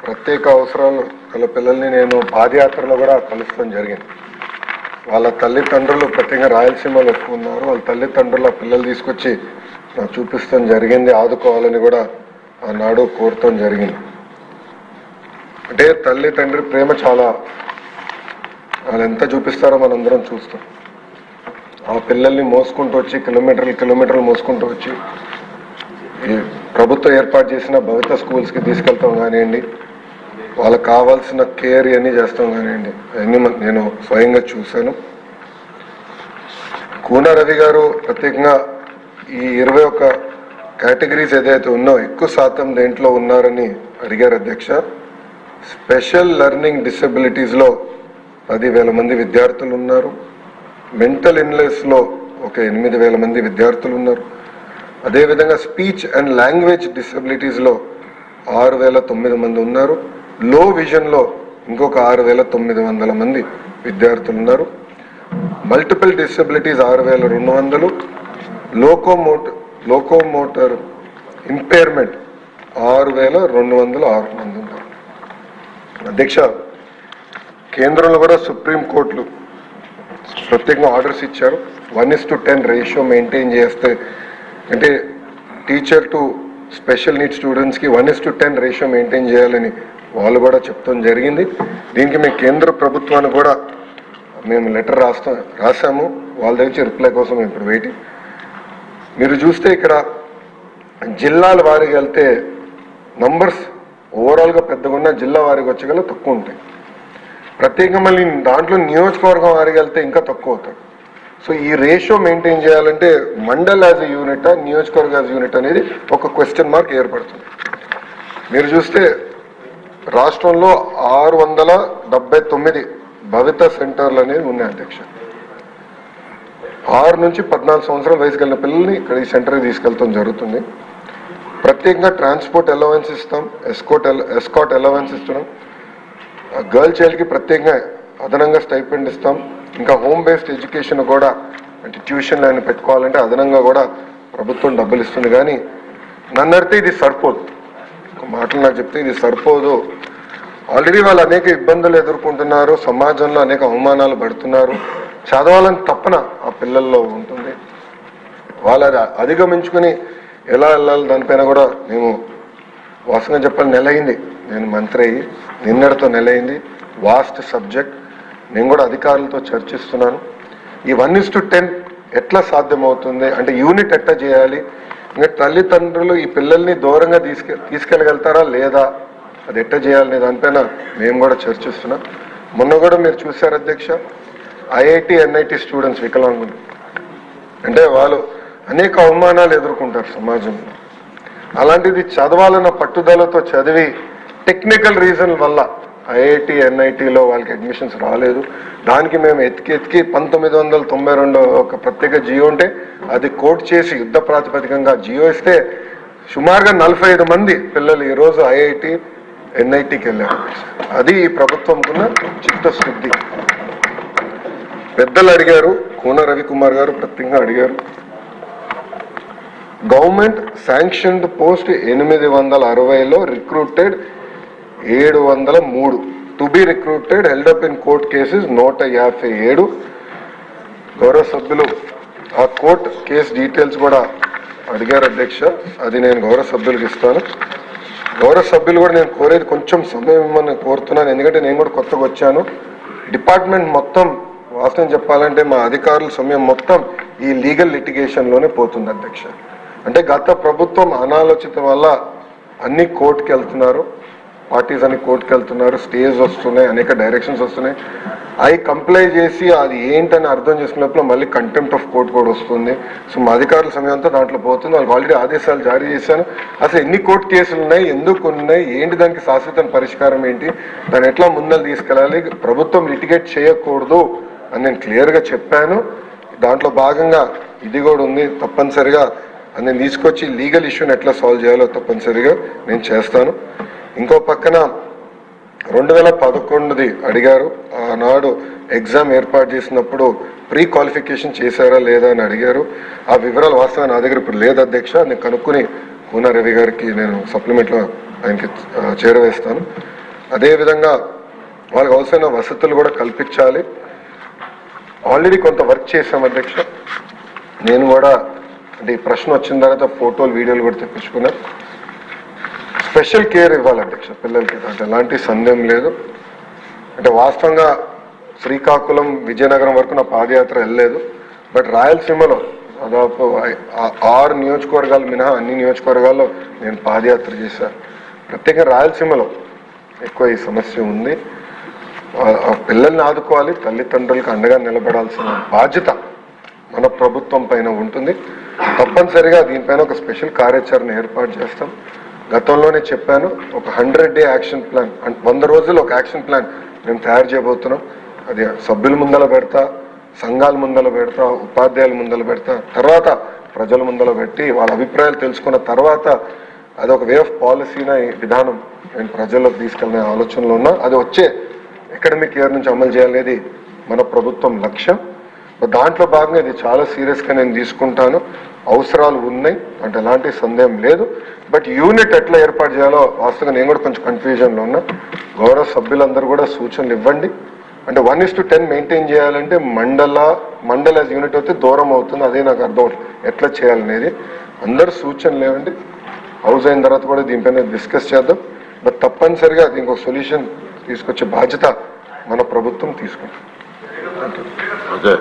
ప్రత్యేక అవసరాలు గల పిల్లల్ని నేను పాదయాత్రలో కూడా కలుస్తాం జరిగింది. వాళ్ళ తల్లిదండ్రులు ప్రత్యేకంగా రాయలసీమలో ఎక్కువ ఉన్నారు. వాళ్ళ తల్లిదండ్రుల పిల్లలు తీసుకొచ్చి నాకు చూపిస్తాం జరిగింది. ఆదుకోవాలని కూడా ఆనాడు కోరటం జరిగింది. అంటే తల్లి తండ్రి ప్రేమ చాలా, వాళ్ళు ఎంత చూపిస్తారో మనందరం చూస్తాం. ఆ పిల్లల్ని మోసుకుంటూ వచ్చి కిలోమీటర్లు మోసుకుంటూ వచ్చి ఈ ప్రభుత్వం ఏర్పాటు చేసిన భవిత స్కూల్స్కి తీసుకెళ్తాం కానివ్వండి, వాళ్ళకి కావాల్సిన కేర్ ఇవన్నీ చేస్తాం కానివ్వండి, అవన్నీ నేను స్వయంగా చూశాను. కూన రవి గారు ప్రత్యేకంగా ఈ 21 కేటగిరీస్ ఏదైతే ఉన్నో ఎక్కువ శాతం దేంట్లో ఉన్నారని అడిగారు అధ్యక్ష. స్పెషల్ లెర్నింగ్ డిసెబిలిటీస్లో 10,000 మంది విద్యార్థులు ఉన్నారు. మెంటల్ ఇల్నెస్లో ఒక 8,000 మంది విద్యార్థులు ఉన్నారు. అదేవిధంగా స్పీచ్ అండ్ లాంగ్వేజ్ డిసెబిలిటీస్లో 6,900 మంది ఉన్నారు. లో విజన్లో ఇంకొక 6,900 మంది విద్యార్థులు ఉన్నారు. మల్టిపుల్ డిసెబిలిటీస్ 6,200, లోకోమోటర్ ఇంపైర్మెంట్ 6,206 మంది ఉన్నారు. అధ్యక్ష, కేంద్రంలో కూడా సుప్రీంకోర్టులు ప్రత్యేకంగా ఆర్డర్స్ ఇచ్చారు. 1:10 రేషియో మెయింటైన్ చేస్తే, అంటే టీచర్ టు స్పెషల్ నీడ్స్ స్టూడెంట్స్కి 1:10 రేషియో మెయింటైన్ చేయాలని వాళ్ళు కూడా చెప్తాం జరిగింది. దీనికి మేము కేంద్ర ప్రభుత్వానికి కూడా మేము లెటర్ రాసాము. వాళ్ళ దగ్గర రిప్లై కోసం ఇప్పుడు వెయిటింగ్. మీరు చూస్తే ఇక్కడ జిల్లాల వారికి వెళ్తే నంబర్స్ ఓవరాల్గా పెద్దగా ఉన్న, జిల్లా వారికి వచ్చగల తక్కువ ఉంటాయి. ప్రత్యేకంగా మళ్ళీ దాంట్లో నియోజకవర్గం వారికి వెళ్తే ఇంకా తక్కువ అవుతాయి. సో ఈ రేషియో మెయింటైన్ చేయాలంటే మండల్ యాజ్ ఎ యూనిట్, నియోజకవర్గ యాజ్ యూనిట్ అనేది ఒక క్వశ్చన్ మార్క్ ఏర్పడుతుంది. మీరు చూస్తే రాష్ట్రంలో 679 భవిత సెంటర్లు అనేవి ఉన్నాయి అధ్యక్ష. 6 నుంచి 14 సంవత్సరాల వయసు కలిగిన పిల్లల్ని ఇక్కడ ఈ సెంటర్కి తీసుకెళ్తాం జరుగుతుంది. ప్రత్యేకంగా ట్రాన్స్పోర్ట్ అలవెన్స్ ఇస్తాం, ఎస్కాట్ అలవెన్స్ ఇస్తున్నాం. గర్ల్ చైల్డ్కి ప్రత్యేకంగా అదనంగా స్టైపెండ్ ఇస్తాం. ఇంకా హోమ్ బేస్డ్ ఎడ్యుకేషన్ కూడా, అంటే ట్యూషన్ లైన్ పెట్టుకోవాలంటే అదనంగా కూడా ప్రభుత్వం డబ్బులు ఇస్తుంది. కానీ నన్ను అడిగితే ఇది సరిపోదు. ఒక మాటలు నాకు చెప్తే ఇది సరిపోదు. ఆల్రెడీ వాళ్ళు అనేక ఇబ్బందులు ఎదుర్కొంటున్నారు, సమాజంలో అనేక అవమానాలు పడుతున్నారు. చదవాలని తప్పన ఆ పిల్లల్లో ఉంటుంది. వాళ్ళు అది అధిగమించుకుని ఎలా వెళ్ళాలి దానిపైన కూడా మేము వాస్తవంగా చెప్పాలి, నెల అయింది నేను మంత్రి అయ్యి, నిన్నటితో నెల అయింది. Vast subject. నేను కూడా అధికారులతో చర్చిస్తున్నాను. ఈ 1:10 ఎట్లా సాధ్యమవుతుంది, అంటే యూనిట్ ఎట్లా చేయాలి, ఇంకా తల్లిదండ్రులు ఈ పిల్లల్ని దూరంగా తీసుకెళ్ళగలుగుతారా లేదా, అది ఎట్లా చేయాలనే దానిపైన మేము కూడా చర్చిస్తున్నాం. మొన్న కూడా మీరు చూశారు అధ్యక్ష, ఐఐటి ఎన్ఐటి స్టూడెంట్స్ వికలాంగులు, అంటే వాళ్ళు అనేక అవమానాలు ఎదుర్కొంటారు సమాజంలో. అలాంటిది చదవాలన్న పట్టుదలతో చదివి టెక్నికల్ రీజన్ వల్ల ఐఐటి ఎన్ఐటిలో వాళ్ళకి అడ్మిషన్స్ రాలేదు. దానికి మేము ఎతికి 1992 ఒక ప్రత్యేక జియో ఉంటే అది కోట్ చేసి యుద్ధ ప్రాతిపదికంగా జియో ఇస్తే సుమారుగా 45 మంది పిల్లలు ఈరోజు ఐఐటి ఎన్ఐటికి వెళ్ళారు. అది ఈ ప్రభుత్వంకున్న చిత్తశుద్ధి. పెద్దలు అడిగారు, కూన రవికుమార్ గారు ప్రత్యేకంగా అడిగారు, గవర్నమెంట్ శాంక్షన్డ్ పోస్ట్ 860లో recruited 703, to be recruited held up in court cases 157. గౌరవ సభ్యులు ఆ కోర్ట్ కేసు డీటెయిల్స్ కూడా అడిగారు అధ్యక్ష. అది నేను గౌరవ సభ్యులకు ఇస్తాను. గౌరవ సభ్యులు కూడా నేను కోరేది కొంచెం సమయం ఇవ్వమని కోరుతున్నాను. ఎందుకంటే నేను కూడా కొత్తగా వచ్చాను. డిపార్ట్మెంట్ మొత్తం వాస్తవం చెప్పాలంటే మా అధికారుల సమయం మొత్తం ఈ లీగల్ లిటిగేషన్లోనే పోతుంది అధ్యక్ష. అంటే గత ప్రభుత్వం అనాలోచితం వల్ల అన్ని కోర్టుకి వెళ్తున్నారు, పార్టీస్ అన్ని కోర్టుకి వెళ్తున్నారు, స్టేజ్ వస్తున్నాయి, అనేక డైరెక్షన్స్ వస్తున్నాయి. అవి కంప్లై చేసి అది ఏంటని అర్థం చేసుకున్నప్పుడు మళ్ళీ కంటెంప్ట్ ఆఫ్ కోర్ట్ కూడా వస్తుంది. సో మా అధికారుల సమయం అంతా దాంట్లో పోతుంది. వాళ్ళకి ఆల్రెడీ ఆదేశాలు జారీ చేశాను. అసలు ఎన్ని కోర్టు కేసులు ఉన్నాయి, ఎందుకు ఉన్నాయి, ఏంటి, దానికి శాశ్వత పరిష్కారం ఏంటి, దాన్ని ఎట్లా ముందలు తీసుకెళ్ళాలి, ప్రభుత్వం లిటిగేట్ చేయకూడదు అని నేను క్లియర్గా చెప్పాను. దాంట్లో భాగంగా ఇది కూడా ఉంది. తప్పనిసరిగా నేను తీసుకొచ్చి లీగల్ ఇష్యూని ఎట్లా సాల్వ్ చేయాలో తప్పనిసరిగా నేను చేస్తాను. ఇంకో పక్కన 2011ది అడిగారు. ఆనాడు ఎగ్జామ్ ఏర్పాటు చేసినప్పుడు ప్రీ క్వాలిఫికేషన్ చేశారా లేదా అని అడిగారు. ఆ వివరాలు వాస్తవంగా నా దగ్గర ఇప్పుడు లేదు అధ్యక్ష. నేను కనుక్కుని కూన రవి గారికి నేను సప్లిమెంట్లో ఆయనకి చేరవేస్తాను. అదేవిధంగా వాళ్ళకి అవసరమైన వసతులు కూడా కల్పించాలి. ఆల్రెడీ కొంత వర్క్ చేశాం అధ్యక్ష. నేను కూడా అంటే ఈ ప్రశ్న వచ్చిన తర్వాత ఫోటోలు వీడియోలు కూడా తెప్పించుకున్నా. స్పెషల్ కేర్ ఇవ్వాలి అధ్యక్ష పిల్లలకి, అంటే ఎలాంటి సందేహం లేదు. అంటే వాస్తవంగా శ్రీకాకుళం విజయనగరం వరకు నా పాదయాత్ర వెళ్ళలేదు. బట్ రాయలసీమలో దాదాపు 6 నియోజకవర్గాలు మినహా అన్ని నియోజకవర్గాల్లో నేను పాదయాత్ర చేశాను. ప్రత్యేకంగా రాయలసీమలో ఎక్కువ ఈ సమస్య ఉంది. పిల్లల్ని ఆదుకోవాలి, తల్లిదండ్రులకు అండగా నిలబడాల్సిన బాధ్యత మన ప్రభుత్వం పైన ఉంటుంది. తప్పనిసరిగా దీనిపైన ఒక స్పెషల్ కార్యాచరణ ఏర్పాటు చేస్తాం. గతంలోనే చెప్పాను, ఒక 100-day యాక్షన్ ప్లాన్, 100 రోజులు ఒక యాక్షన్ ప్లాన్ మేము తయారు చేయబోతున్నాం. అది సభ్యుల ముందల పెడతా, సంఘాల ముందల పెడతా, ఉపాధ్యాయుల ముందల పెడతా, తర్వాత ప్రజల ముందల పెట్టి వాళ్ళ అభిప్రాయాలు తెలుసుకున్న తర్వాత అదొక వే ఆఫ్ పాలసీన విధానం నేను ప్రజల్లోకి తీసుకెళ్ళిన ఆలోచనలో ఉన్నా. అది వచ్చే అకాడమిక్ ఇయర్ నుంచి అమలు చేయాలనేది మన ప్రభుత్వం లక్ష్యం. దాంట్లో భాగంగా ఇది చాలా సీరియస్గా నేను తీసుకుంటాను. అవసరాలు ఉన్నాయి అంటే ఎలాంటి సందేహం లేదు. బట్ యూనిట్ ఎట్లా ఏర్పాటు చేయాలో వాస్తవంగా నేను కూడా కొంచెం కన్ఫ్యూజన్లో ఉన్నా. గౌరవ సభ్యులందరూ కూడా సూచనలు ఇవ్వండి. అంటే 1:10 మెయింటైన్ చేయాలంటే మండల్ యాజ్ యూనిట్ అయితే దూరం అవుతుంది. అదే నాకు అర్థం ఎట్లా చేయాలనేది అందరు సూచనలు ఇవ్వండి. హౌస్ అయిన తర్వాత కూడా దీనిపైన డిస్కస్ చేద్దాం. బట్ తప్పనిసరిగా దీనికి ఒక సొల్యూషన్ తీసుకొచ్చే బాధ్యత మన ప్రభుత్వం తీసుకుంటుంది. ఓకే.